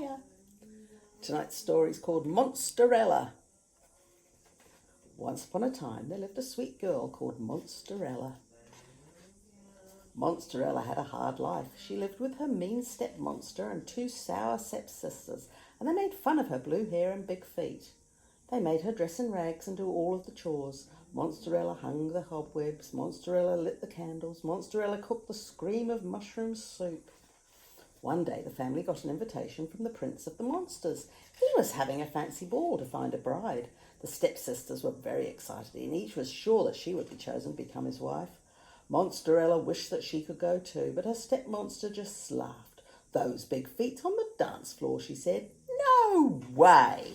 there. Tonight's story is called Monsterella. Once upon a time there lived a sweet girl called Monsterella. Monsterella had a hard life. She lived with her mean stepmonster and two sour stepsisters, and they made fun of her blue hair and big feet. They made her dress in rags and do all of the chores. Monsterella hung the cobwebs. Monsterella lit the candles. Monsterella cooked the scream of mushroom soup. One day the family got an invitation from the Prince of the Monsters. He was having a fancy ball to find a bride. The stepsisters were very excited, and each was sure that she would be chosen to become his wife. Monsterella wished that she could go too, but her stepmonster just laughed. "Those big feet on the dance floor," she said. "No way!"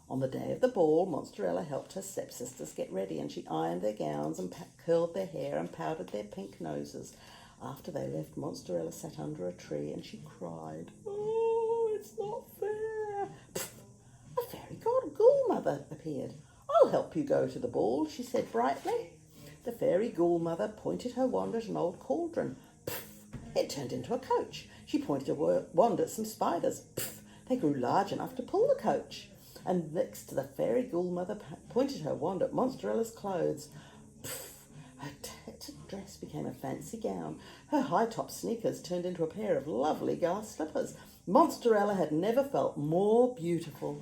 On the day of the ball, Monsterella helped her stepsisters get ready, and she ironed their gowns and curled their hair and powdered their pink noses. After they left, Monsterella sat under a tree and she cried, "Oh, it's not fair." Pfft, a fairy ghoul mother appeared. "I'll help you go to the ball," she said brightly. The fairy ghoul mother pointed her wand at an old cauldron. Pfft, it turned into a coach. She pointed a wand at some spiders. Pfft, they grew large enough to pull the coach. And next to the fairy ghoul mother pointed her wand at Monsterella's clothes. Pfft, her tattered dress became a fancy gown. Her high-top sneakers turned into a pair of lovely glass slippers. Monsterella had never felt more beautiful.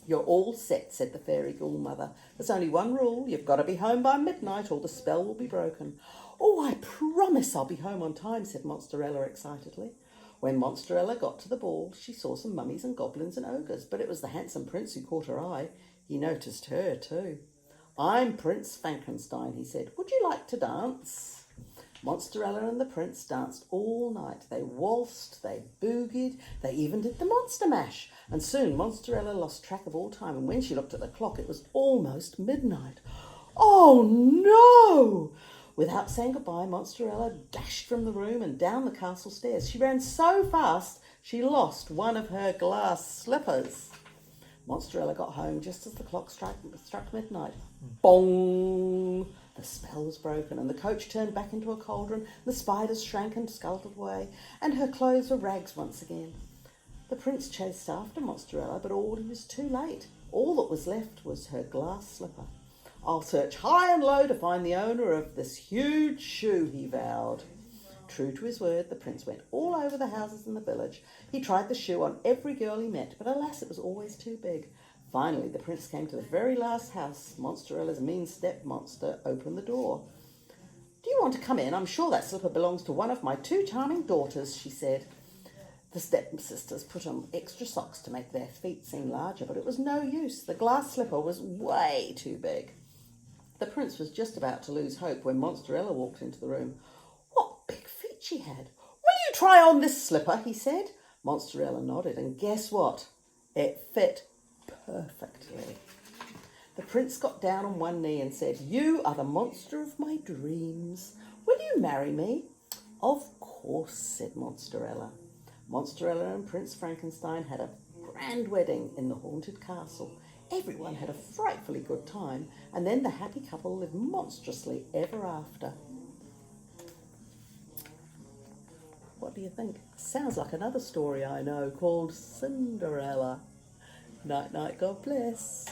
"You're all set," said the fairy ghoul mother. "There's only one rule. You've got to be home by midnight or the spell will be broken." "Oh, I promise I'll be home on time," said Monsterella excitedly. When Monsterella got to the ball, she saw some mummies and goblins and ogres, but it was the handsome prince who caught her eye. He noticed her too. "I'm Prince Frankenstein," he said. "Would you like to dance?" Monsterella and the prince danced all night. They waltzed, they boogied, they even did the monster mash. And soon Monsterella lost track of all time, and when she looked at the clock, it was almost midnight. "Oh no!" Without saying goodbye, Monsterella dashed from the room and down the castle stairs. She ran so fast she lost one of her glass slippers. Monsterella got home just as the clock struck midnight. Bong! The spell was broken, and the coach turned back into a cauldron. The spiders shrank and scuttled away, and her clothes were rags once again. The prince chased after Monsterella, but he was too late. All that was left was her glass slipper. "I'll search high and low to find the owner of this huge shoe," he vowed. True to his word, the prince went all over the houses in the village. He tried the shoe on every girl he met, but alas, it was always too big. Finally, the prince came to the very last house. Monsterella's mean step-monster opened the door. "Do you want to come in? I'm sure that slipper belongs to one of my two charming daughters," she said. The step-sisters put on extra socks to make their feet seem larger, but it was no use. The glass slipper was way too big. The prince was just about to lose hope when Monsterella walked into the room. What big feet she had! "Will you try on this slipper?" he said. Monsterella nodded, and guess what? It fit perfectly. The prince got down on one knee and said, "You are the monster of my dreams. Will you marry me?" "Of course," said Monsterella. Monsterella and Prince Frankenstein had a grand wedding in the haunted castle. Everyone had a frightfully good time, and then the happy couple lived monstrously ever after. What do you think? Sounds like another story I know called Cinderella. Night, night, God bless.